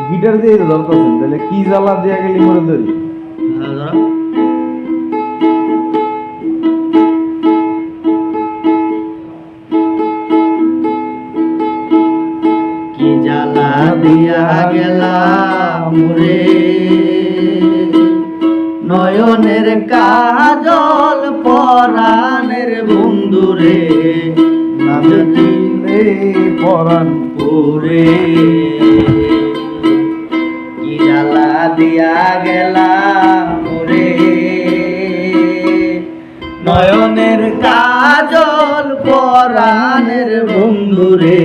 Guitar দিয়ে ধরতেছেন, তাহলে কি জ্বালা দিয়া গেলি মরে ধরি। কি জ্বালা দিয়া গেলাম রে, নয়নের কাজল পরাণের বন্ধুরে, না দেখিলে পরাণ ওরে কি জ্বালা দিয়া গেলাম রে, নয়নের কাজল পরাণের বন্ধুরে,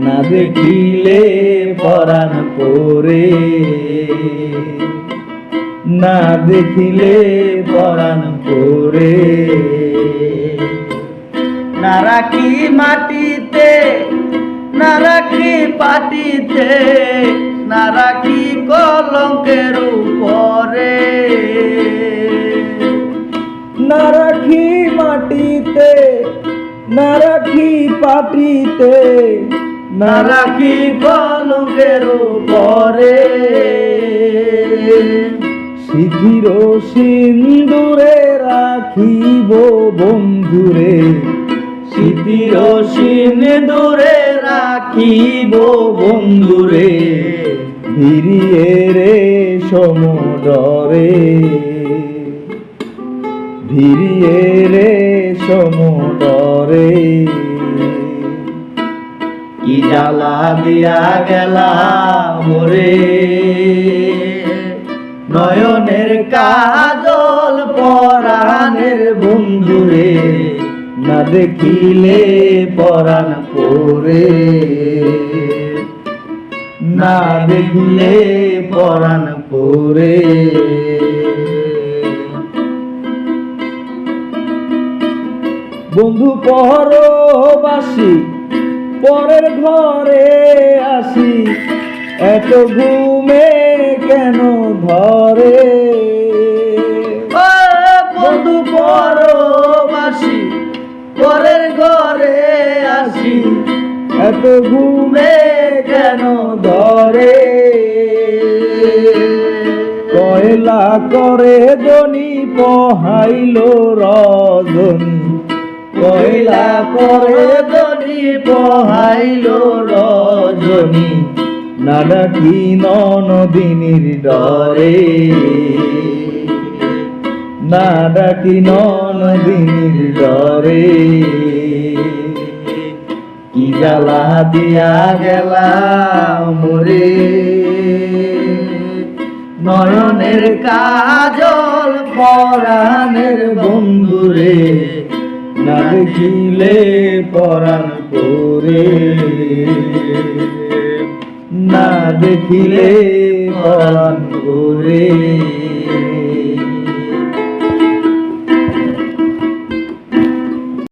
না দেখিলে পরাণ পরে, না দেখিলে পরাণ পরে। না রাখি মাটিতে, না রাখি পাটিতে, না রাখি কলঙ্কের উপরে, না রাখি মাটিতে, না রাখি পাটিতে, না রাখি কলঙ্কের উপরে। সিঁথির সিন্দুরে রাখিব বন্ধুরে, স্মৃতির সিন্দুরে রাখিব বন্ধুরে, ভিড়িয়ে রে সমুদরে, ভিড়িয়ে রে সমুদরে। কি জ্বালা দিয়া গেলাম রে, নয়নের কাজল পরাণের বন্ধুরে, না দেখিলে পরাণ পরে, না দেখিলে পরাণ পরে। বন্ধু পরবাসী পরের ঘরে আসি, এত ঘুমে কেন ধরে। ও বন্ধু পরবাসী পরের ঘরে আসি, এত ঘুমে কেন ধরে। কয়লা করে দনি পহাইল রজনী, কয়লা করে দনি পহাইল রজনী, না ডাকি ননদিনীর ডরে, না ডাকি ননদিনীর ডরে। কি জ্বালা দিয়া গেলাম রে, নয়নের কাজল পরাণের বন্ধুরে, না দেখিলে পরাণ পরে, না দেখিলে পরাণ পরে।